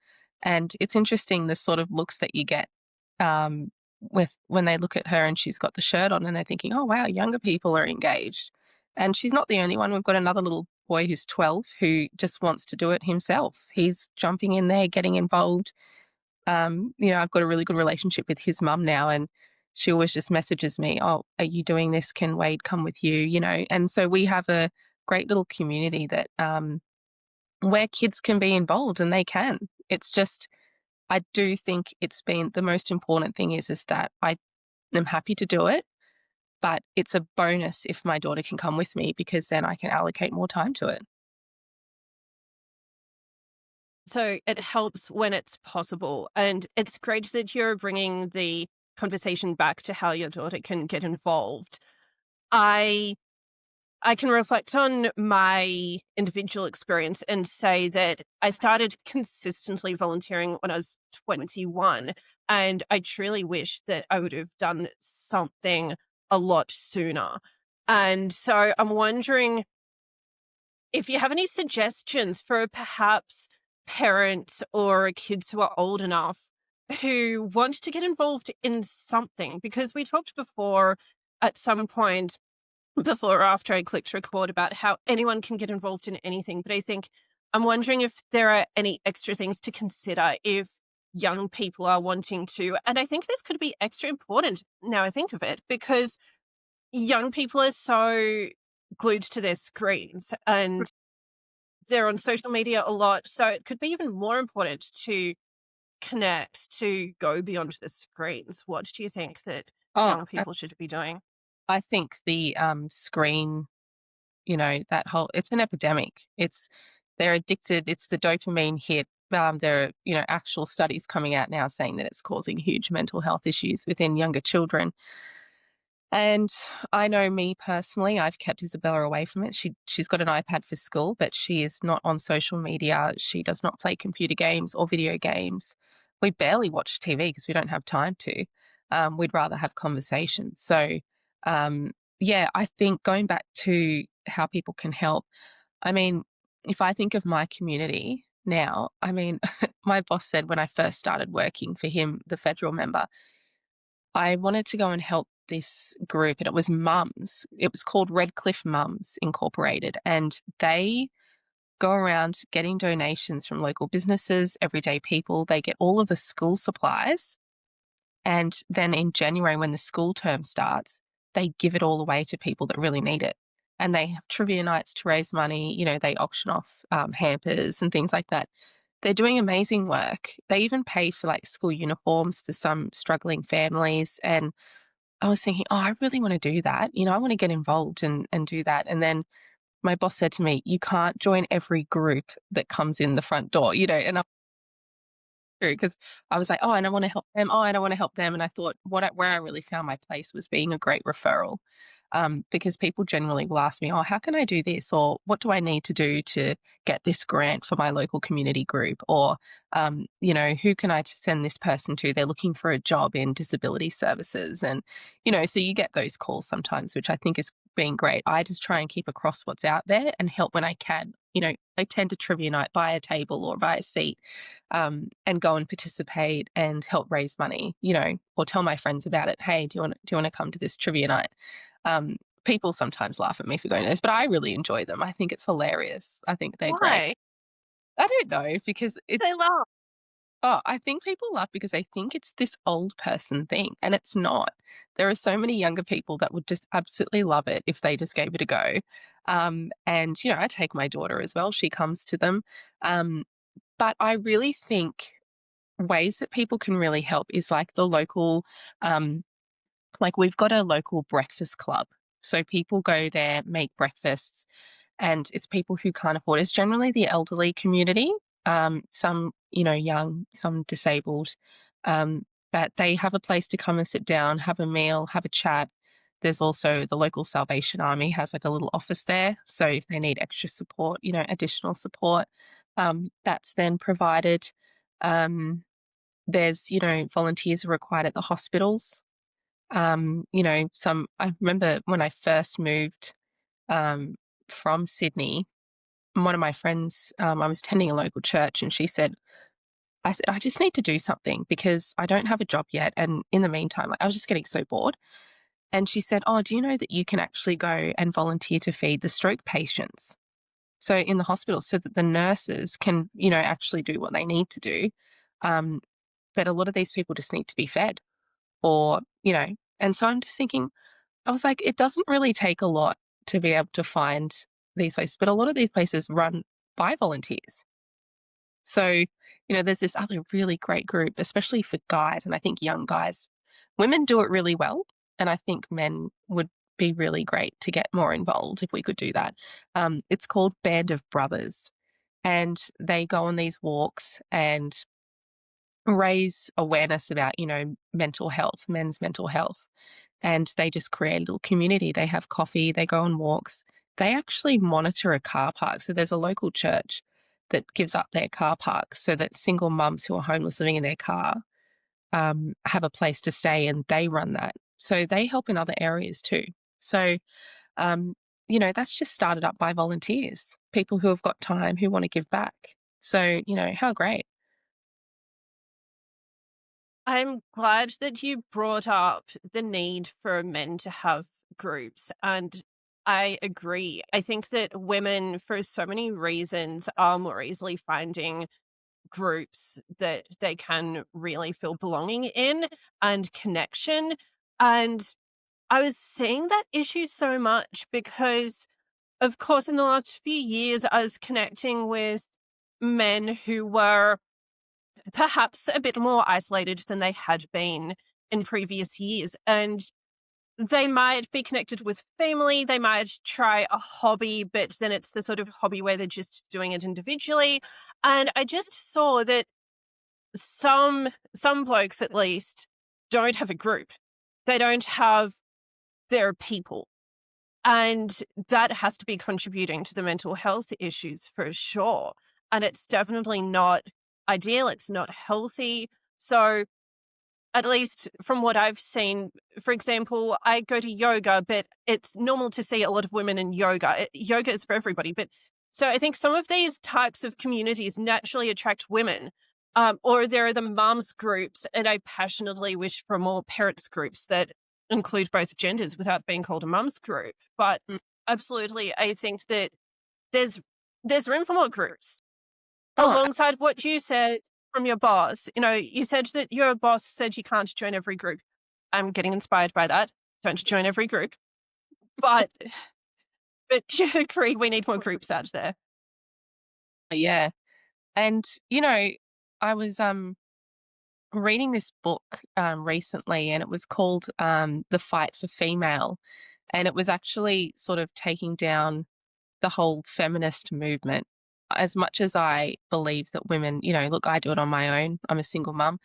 And it's interesting the sort of looks that you get um, with when they look at her and she's got the shirt on and they're thinking, oh, wow, younger people are engaged. And she's not the only one. We've got another little boy who's 12 who just wants to do it himself. He's jumping in there, getting involved. I've got a really good relationship with his mum now, and she always just messages me, "Oh, are you doing this? Can Wade come with you?" And so we have a great little community that where kids can be involved, and they can. It's just, I do think it's been the most important thing is that I am happy to do it, but it's a bonus if my daughter can come with me because then I can allocate more time to it. So it helps when it's possible. And it's great that you're bringing the conversation back to how your daughter can get involved. I I can reflect on my individual experience and say that I started consistently volunteering when I was 21. And I truly wish that I would have done something a lot sooner. And so I'm wondering if you have any suggestions for perhaps parents or kids who are old enough who want to get involved in something, because we talked before at some point before or after I clicked record about how anyone can get involved in anything. But I think I'm wondering if there are any extra things to consider if young people are wanting to. And I think this could be extra important now I think of it, because young people are so glued to their screens and they're on social media a lot. So it could be even more important to connect, to go beyond the screens. What do you think that Oh, young people should be doing? I think the screen, that whole, it's an epidemic. They're addicted. It's the dopamine hit. There are, actual studies coming out now saying that it's causing huge mental health issues within younger children. And I know me personally, I've kept Isabella away from it. She's got an iPad for school, but she is not on social media. She does not play computer games or video games. We barely watch TV because we don't have time to. We'd rather have conversations. So, yeah, I think going back to how people can help, I mean, if I think of my community now, I mean, my boss said when I first started working for him, the federal member, I wanted to go and help this group, and it was mums. It was called Redcliffe Mums Incorporated, and they go around getting donations from local businesses, everyday people. They get all of the school supplies, and then in January, when the school term starts, they give it all away to people that really need it. And they have trivia nights to raise money. They auction off hampers and things like that. They're doing amazing work. They even pay for like school uniforms for some struggling families. And I was thinking, oh, I really want to do that. I want to get involved and do that. And then my boss said to me, you can't join every group that comes in the front door, and I'm because I was like, oh, and I want to help them. Oh, and I want to help them. And I thought where I really found my place was being a great referral. because people generally will ask me, oh, how can I do this? Or what do I need to do to get this grant for my local community group? Or, who can I send this person to? They're looking for a job in disability services. And, so you get those calls sometimes, which I think is being great. I just try and keep across what's out there and help when I can. I tend to trivia night, buy a table or buy a seat, and go and participate and help raise money, or tell my friends about it. Hey, do you want to come to this trivia night? Um, People sometimes laugh at me for going to those, but I really enjoy them. I think it's hilarious. I think they're great. Why? I don't know because They laugh. I think people laugh because they think it's this old person thing, and it's not. There are so many younger people that would just absolutely love it if they just gave it a go. And, I take my daughter as well. She comes to them. Um, but I really think ways that people can really help is like the local, like we've got a local breakfast club. So people go there, make breakfasts, and it's people who can't afford it. It's generally the elderly community, some, young, some disabled, but they have a place to come and sit down, have a meal, have a chat. There's also the local Salvation Army has like a little office there. So if they need extra support, additional support, that's then provided. There's, volunteers are required at the hospitals. I remember when I first moved um, from Sydney, one of my friends, I was attending a local church, and I said, I just need to do something because I don't have a job yet. And in the meantime, like, I was just getting so bored. And she said, oh, do you know that you can actually go and volunteer to feed the stroke patients? So in the hospital, so that the nurses can, actually do what they need to do. Um, but a lot of these people just need to be fed or, and so I'm just thinking, I was like, it doesn't really take a lot to be able to find these places, but a lot of these places run by volunteers. So, there's this other really great group, especially for guys, and I think young guys. Women do it really well, and I think men would be really great to get more involved if we could do that. It's called Band of Brothers, and they go on these walks and raise awareness about, mental health, men's mental health. And they just create a little community. They have coffee, they go on walks. They actually monitor a car park. So there's a local church that gives up their car park so that single mums who are homeless living in their car have a place to stay, and they run that. So they help in other areas too. So, um, that's just started up by volunteers, people who have got time, who want to give back. So, how great. I'm glad that you brought up the need for men to have groups. And I agree. I think that women, for so many reasons, are more easily finding groups that they can really feel belonging in and connection. And I was seeing that issue so much because, of course, in the last few years, I was connecting with men who were perhaps a bit more isolated than they had been in previous years. And they might be connected with family, they might try a hobby, but then it's the sort of hobby where they're just doing it individually. And I just saw that some blokes at least don't have a group. They don't have their people. And that has to be contributing to the mental health issues for sure. And it's definitely not ideal. It's not healthy. So, at least from what I've seen, for example, I go to yoga, but it's normal to see a lot of women in yoga. Yoga is for everybody. But so I think some of these types of communities naturally attract women. Or there are the moms groups, and I passionately wish for more parents groups that include both genders without being called a mums group. But Mm. absolutely, I think that there's there's room for more groups. Oh, Alongside what you said from your boss, you said that your boss said you can't join every group. I'm getting inspired by that. Don't join every group. But but do you agree we need more groups out there? yeah. And, I was reading this book recently, and it was called The Fight for Female. And it was actually sort of taking down the whole feminist movement. As much as I believe that women, look, I do it on my own, I'm a single mum.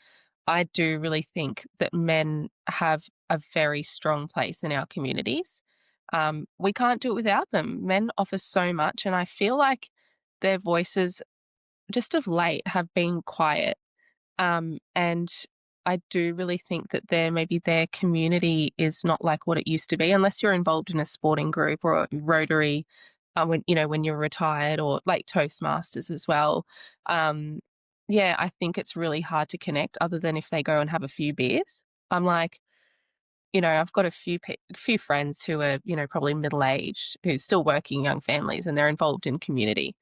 I do really think that men have a very strong place in our communities. We can't do it without them. Men offer so much, and I feel like their voices just of late have been quiet. And I do really think that maybe their community is not like what it used to be, unless you're involved in a sporting group or a Rotary, when when you're retired, or like Toastmasters as well. Um, yeah, I think it's really hard to connect other than if they go and have a few beers. I'm like, I've got a few friends who are, probably middle aged, who's still working young families, and they're involved in community,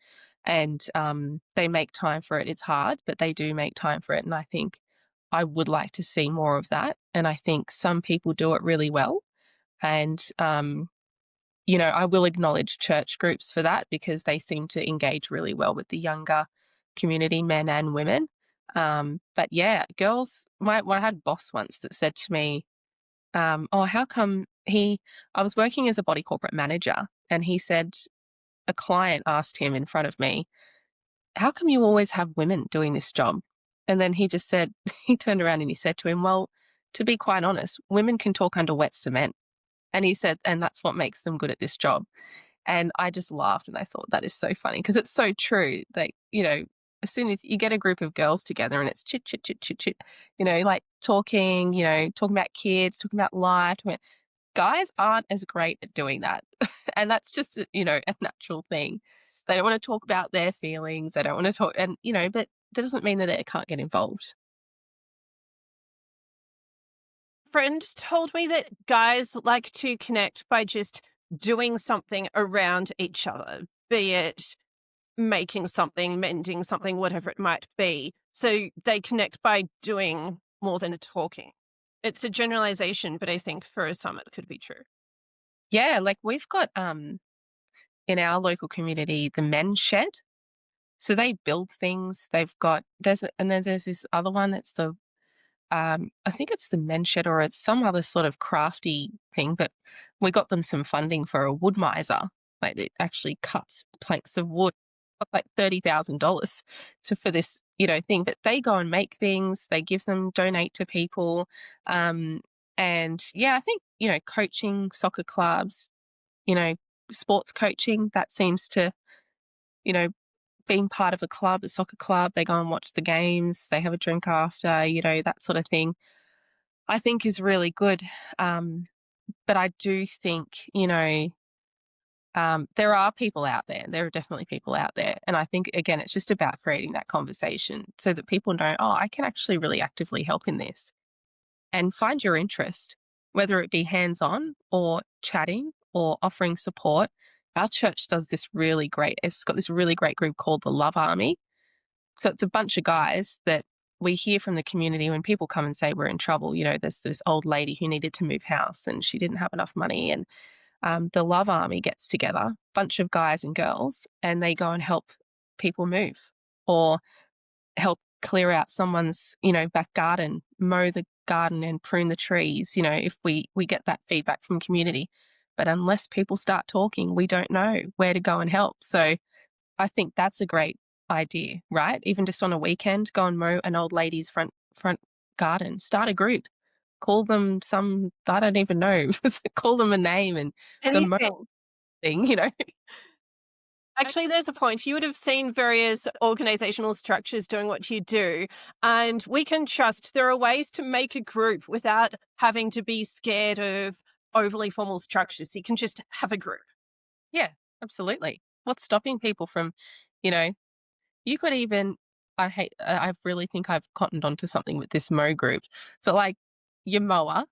and they make time for it. It's hard, but they do make time for it, and I think I would like to see more of that. And I think some people do it really well, and I will acknowledge church groups for that because they seem to engage really well with the younger community, men and women. But yeah, girls. I had a boss once that said to me, "Oh, how come he?" I was working as a body corporate manager, and he said a client asked him in front of me, "How come you always have women doing this job?" And then he just said, he turned around and he said to him, "Well, to be quite honest, women can talk under wet cement." And he said, "And that's what makes them good at this job." And I just laughed and I thought that is so funny because it's so true. Like, as soon as you get a group of girls together and it's chit, chit, chit, chit, chit, like talking, talking about kids, talking about life, guys aren't as great at doing that. And that's just, a natural thing. They don't want to talk about their feelings. They don't want to talk, and, but that doesn't mean that they can't get involved. Friend told me that guys like to connect by just doing something around each other, be it making something, mending something, whatever it might be. So they connect by doing more than talking. It's a generalization, but I think for some it could be true. Yeah. Like we've got, in our local community, the men's shed. So they build things. And then there's this other one. It's I think it's the men's shed or it's some other sort of crafty thing, but we got them some funding for a wood miser. Like it actually cuts planks of wood, got like $30,000 for this, thing. But they go and make things, they give them, donate to people. Um, and yeah, I think, coaching, soccer clubs, you know, sports coaching, that seems to, you know, being part of a club, a soccer club, they go and watch the games, they have a drink after, that sort of thing, I think is really good. Um, but I do think, there are people out there. There are definitely people out there. And I think, again, it's just about creating that conversation so that people know, oh, I can actually really actively help in this and find your interest, whether it be hands on or chatting or offering support. Our church does this really great, it's got this really great group called the Love Army. So it's a bunch of guys that we hear from the community when people come and say we're in trouble. There's this old lady who needed to move house and she didn't have enough money. And the Love Army gets together, bunch of guys and girls, and they go and help people move or help clear out someone's, back garden, mow the garden and prune the trees, if we get that feedback from community. But unless people start talking, we don't know where to go and help. So I think that's a great idea, right? Even just on a weekend, go and mow an old lady's front garden. Start a group. Call them some I don't even know. Call them a name and the mow Anything. thing. Actually, there's a point. You would have seen various organizational structures doing what you do, and we can trust there are ways to make a group without having to be scared of overly formal structures. You can just have a group. Yeah, absolutely. What's stopping people from, you know, you could even I really think I've cottoned onto something with this mow group, but like your mower,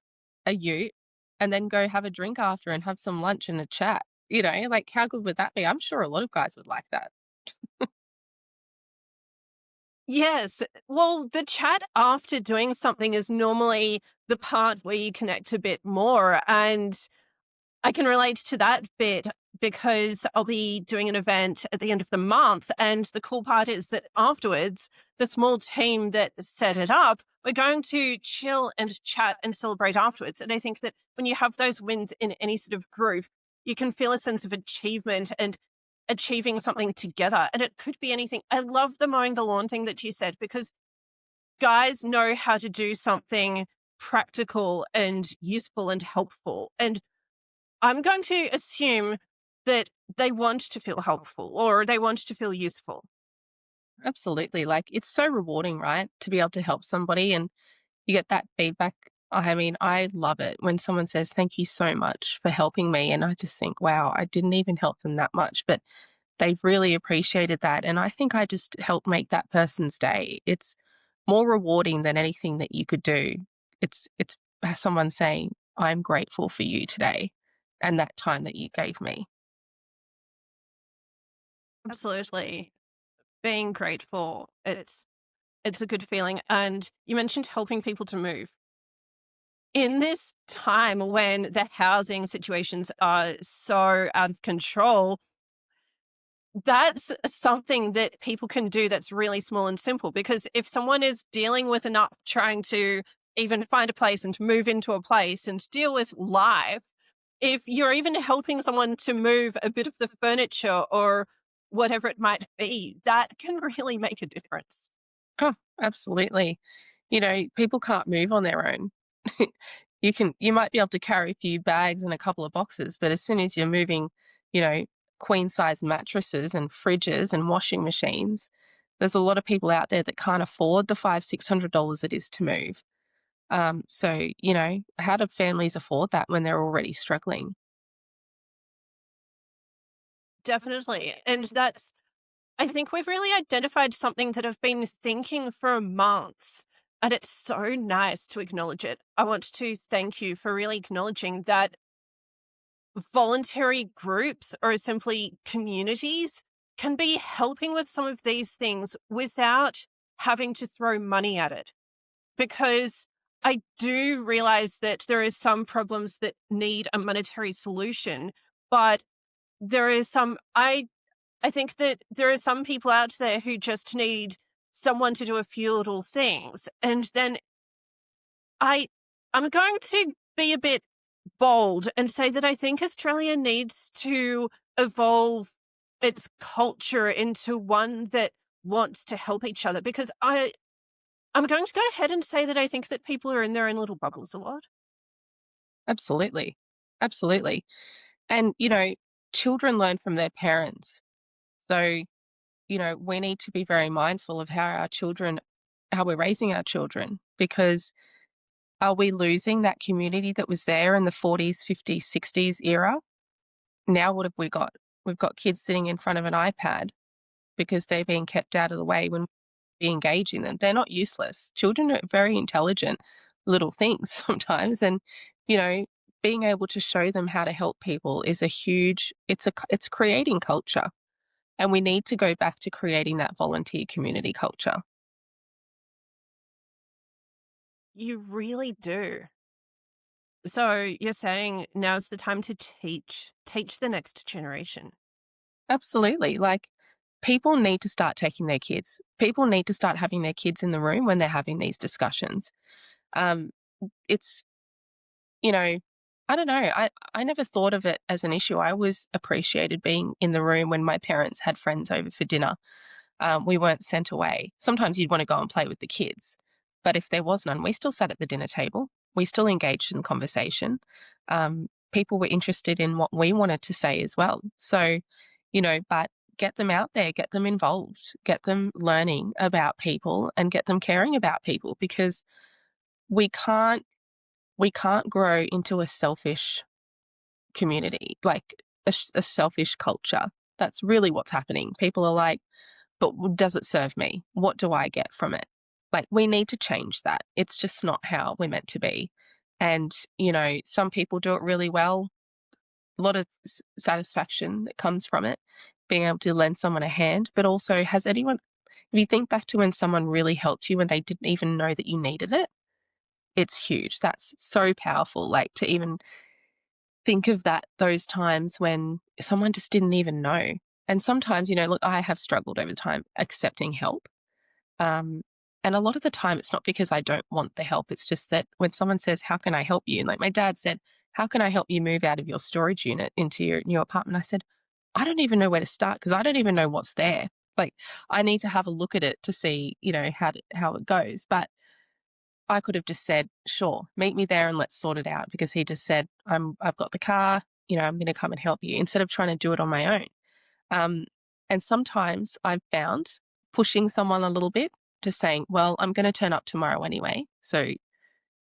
a ute, and then go have a drink after and have some lunch and a chat. Like how good would that be? I'm sure a lot of guys would like that. Yes. Well, the chat after doing something is normally the part where you connect a bit more. And I can relate to that bit because I'll be doing an event at the end of the month. And the cool part is that afterwards, the small team that set it up, we're going to chill and chat and celebrate afterwards. And I think that when you have those wins in any sort of group, you can feel a sense of achievement and achieving something together. And it could be anything. I love the mowing the lawn thing that you said because guys know how to do something practical and useful and helpful. And I'm going to assume that they want to feel helpful or they want to feel useful. Absolutely. Like, it's so rewarding, right? To be able to help somebody and you get that feedback. I mean, I love it when someone says, "Thank you so much for helping me." And I just think, wow, I didn't even help them that much, but they've really appreciated that. And I think I just helped make that person's day. It's more rewarding than anything that you could do. It's someone saying, "I'm grateful for you today and that time that you gave me." Absolutely. Being grateful, it's a good feeling. And you mentioned helping people to move. In this time when the housing situations are so out of control, that's something that people can do that's really small and simple, because if someone is dealing with enough trying to even find a place and move into a place and deal with life, if you're even helping someone to move a bit of the furniture or whatever it might be, that can really make a difference. Oh, absolutely. People can't move on their own. You might be able to carry a few bags and a couple of boxes, but as soon as you're moving, you know, queen size mattresses and fridges and washing machines, there's a lot of people out there that can't afford the $500-600 it is to move. So, how do families afford that when they're already struggling? Definitely. And that's, I think we've really identified something that I've been thinking for months. And it's so nice to acknowledge it. I want to thank you for really acknowledging that voluntary groups or simply communities can be helping with some of these things without having to throw money at it. Because I do realize that there is some problems that need a monetary solution, but there is some I think that there are some people out there who just need someone to do a few little things. And then I I'm going to be a bit bold and say that I think Australia needs to evolve its culture into one that wants to help each other, because I'm going to go ahead and say that I think that people are in their own little bubbles a lot. Absolutely. Absolutely. And, children learn from their parents. So, we need to be very mindful of how we're raising our children, because are we losing that community that was there in the 40s, 50s, 60s era? Now, what have we got? We've got kids sitting in front of an iPad because they're being kept out of the way when we engage in them. They're not useless. Children are very intelligent little things sometimes. And, you know, being able to show them how to help people is a huge, it's creating culture. And we need to go back to creating that volunteer community culture. You really do. So you're saying now's the time to teach the next generation. Absolutely. Like, people need to start taking their kids. People need to start having their kids in the room when they're having these discussions. Um, it's, you know, I don't know. I never thought of it as an issue. I always appreciated being in the room when my parents had friends over for dinner. We weren't sent away. Sometimes you'd want to go and play with the kids, but if there was none, we still sat at the dinner table. We still engaged in conversation. People were interested in what we wanted to say as well. So, but get them out there, get them involved, get them learning about people, and get them caring about people, because we can't we can't grow into a selfish community, like a selfish culture. That's really what's happening. People are like, but does it serve me? What do I get from it? Like, we need to change that. It's just not how we're meant to be. And, some people do it really well, a lot of satisfaction that comes from it, being able to lend someone a hand. But also, if you think back to when someone really helped you when they didn't even know that you needed it, it's huge. That's so powerful. Like, to even think of those times when someone just didn't even know. And sometimes, look, I have struggled over time accepting help. Um, and a lot of the time, it's not because I don't want the help. It's just that when someone says, "How can I help you?" Like my dad said, "How can I help you move out of your storage unit into your new apartment?" I said, "I don't even know where to start because I don't even know what's there. Like, I need to have a look at it to see, how it goes." But I could have just said, "Sure, meet me there and let's sort it out," because he just said, I've got the car. I'm going to come and help you instead of trying to do it on my own. Um, and sometimes I've found pushing someone a little bit, just saying, well, I'm going to turn up tomorrow anyway. So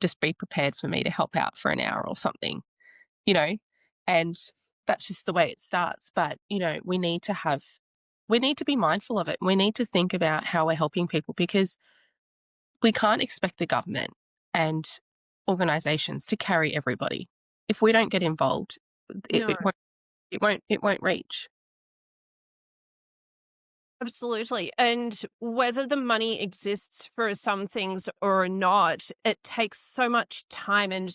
just be prepared for me to help out for an hour or something, you know, and that's just the way it starts. But, we need to be mindful of it. We need to think about how we're helping people because we can't expect the government and organizations to carry everybody. If we don't get involved, it, No. it won't, it won't reach. Absolutely. And whether the money exists for some things or not, it takes so much time, and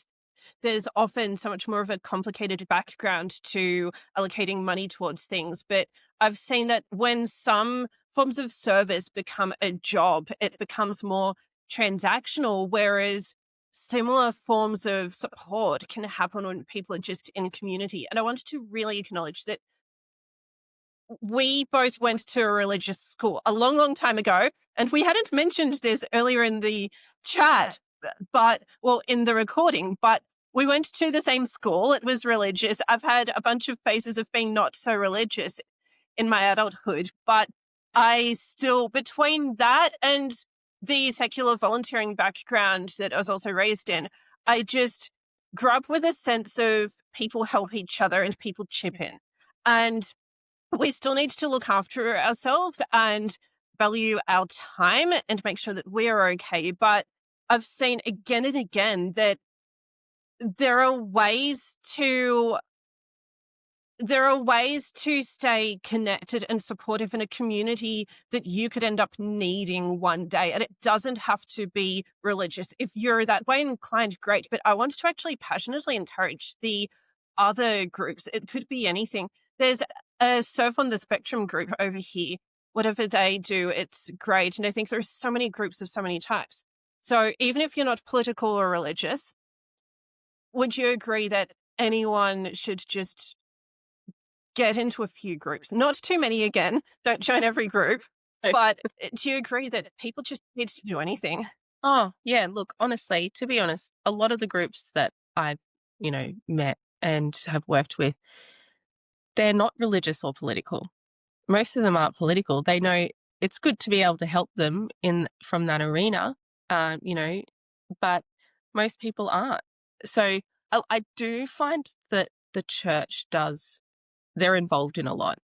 there's often so much more of a complicated background to allocating money towards things. But I've seen that when some forms of service become a job, it becomes more transactional, whereas similar forms of support can happen when people are just in community. And I wanted to really acknowledge that we both went to a religious school a long, long time ago, and we hadn't mentioned this earlier in the chat, but well, in the recording, but we went to the same school. It was religious. I've had a bunch of phases of being not so religious in my adulthood, but I still, between that and the secular volunteering background that I was also raised in, I just grew up with a sense of people help each other and people chip in. And we still need to look after ourselves and value our time and make sure that we're okay. But I've seen again and again that there are ways to there are ways to stay connected and supportive in a community that you could end up needing one day. And it doesn't have to be religious. If you're that way inclined, great. But I wanted to actually passionately encourage the other groups. It could be anything. There's a Surf on the Spectrum group over here. Whatever they do, it's great. And I think there's so many groups of so many types. So even if you're not political or religious, would you agree that anyone should just get into a few groups? Not too many again, don't join every group, but do you agree that people just need to do anything? Oh, yeah. Look, honestly, to be honest, a lot of the groups that I've, met and have worked with, they're not religious or political. Most of them aren't political. They know it's good to be able to help them in from that arena, but most people aren't. So I do find that the church does they're involved in a lot.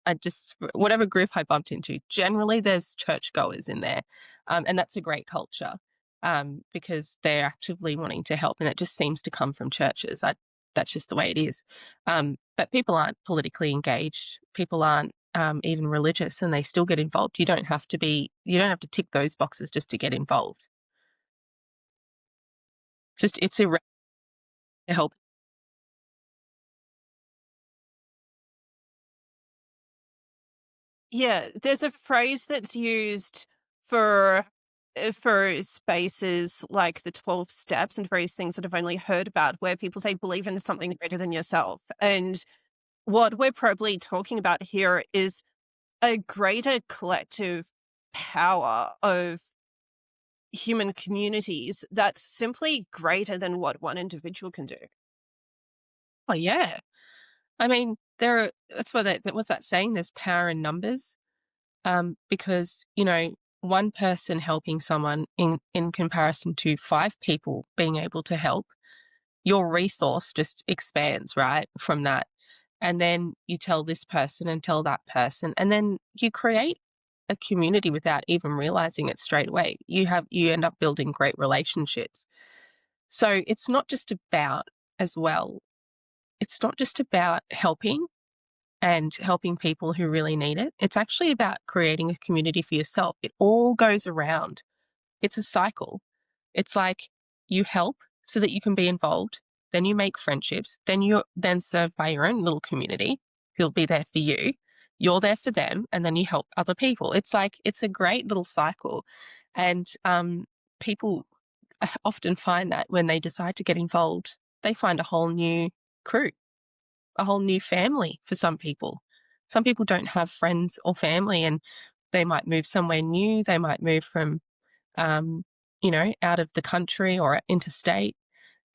Whatever group I bumped into, generally there's churchgoers in there. And that's a great culture because they're actively wanting to help. And it just seems to come from churches. That's just the way it is. But people aren't politically engaged. People aren't even religious and they still get involved. You don't have to tick those boxes just to get involved. It's a to help. Yeah, there's a phrase that's used for for spaces like the 12 steps and various things that I've only heard about where people say believe in something greater than yourself. And what we're probably talking about here is a greater collective power of human communities that's simply greater than what one individual can do. Oh, yeah. I mean, that's what's that saying? There's power in numbers. Because one person helping someone in comparison to five people being able to help, your resource just expands right from that. And then you tell this person and tell that person, and then you create a community without even realizing it straight away. You end up building great relationships. So as well it's not just about helping and helping people who really need it. It's actually about creating a community for yourself. It all goes around. It's a cycle. It's like you help so that you can be involved, then you make friendships, then you're then served by your own little community who'll be there for you. You're there for them, and then you help other people. It's a great little cycle. And people often find that when they decide to get involved, they find a whole new crew, a whole new family for some people. Some people don't have friends or family and they might move somewhere new. They might move from, out of the country or interstate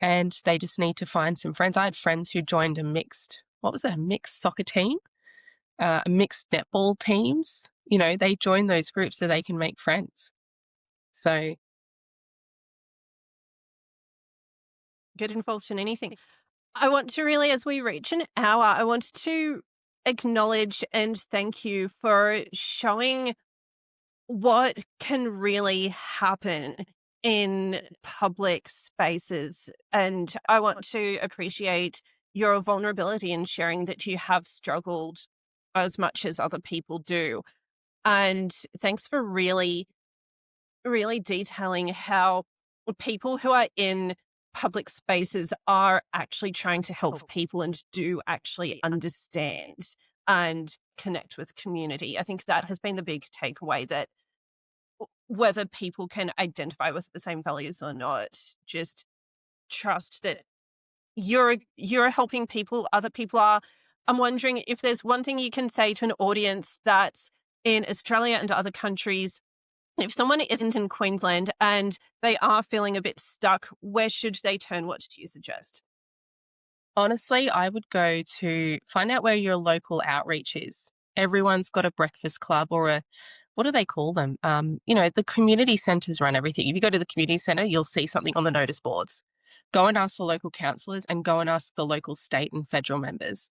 and they just need to find some friends. I had friends who joined a mixed what was it, a mixed soccer team, mixed netball teams. They join those groups so they can make friends. So Get involved in anything. I want to really, as we reach an hour, I want to acknowledge and thank you for showing what can really happen in public spaces. And I want to appreciate your vulnerability in sharing that you have struggled as much as other people do. And thanks for really, really detailing how people who are in public spaces are actually trying to help people and do actually understand and connect with community. I think that has been the big takeaway, that whether people can identify with the same values or not, just trust that you're helping people, other people are. I'm wondering if there's one thing you can say to an audience that's in Australia and other countries. If someone isn't in Queensland and they are feeling a bit stuck, where should they turn? What do you suggest? honestly, I would go to find out where your local outreach is. Everyone's got a breakfast club or a, what do they call them? The community centres run everything. If you go to the community centre, you'll see something on the notice boards. Go and ask the local councillors and go and ask the local state and federal members.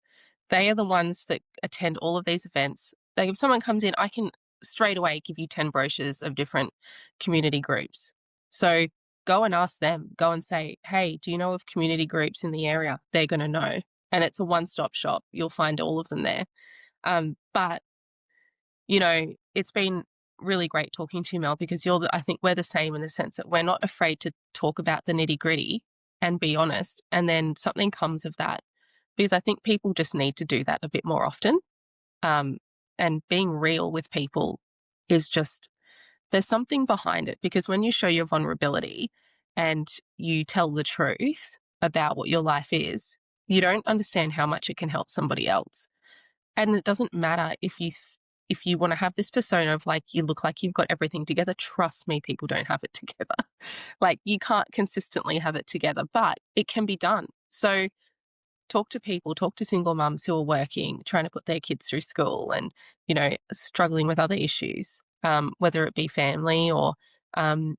They are the ones that attend all of these events. If someone comes in, I can straight away give you 10 brochures of different community groups. So go and ask them. Go and say, hey, do you know of community groups in the area? They're going to know. And it's a one-stop shop. You'll find all of them there. But it's been really great talking to you, Mel, because I think we're the same in the sense that we're not afraid to talk about the nitty gritty and be honest. And then something comes of that, because I think people just need to do that a bit more often. Um, and being real with people is just, there's something behind it, because when you show your vulnerability and you tell the truth about what your life is, you don't understand how much it can help somebody else. And it doesn't matter if you want to have this persona of like you look like you've got everything together. Trust me, people don't have it together. Like you can't consistently have it together, but it can be done. So talk to people, talk to single mums who are working, trying to put their kids through school and, struggling with other issues, whether it be family or, um,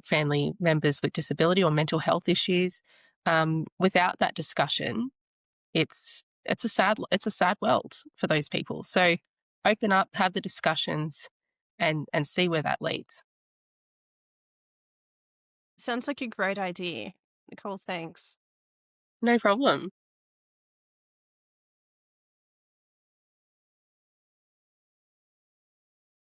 family members with disability or mental health issues. Without that discussion, it's a sad world for those people. So open up, have the discussions, and see where that leads. Sounds like a great idea. Nicole, thanks. No problem.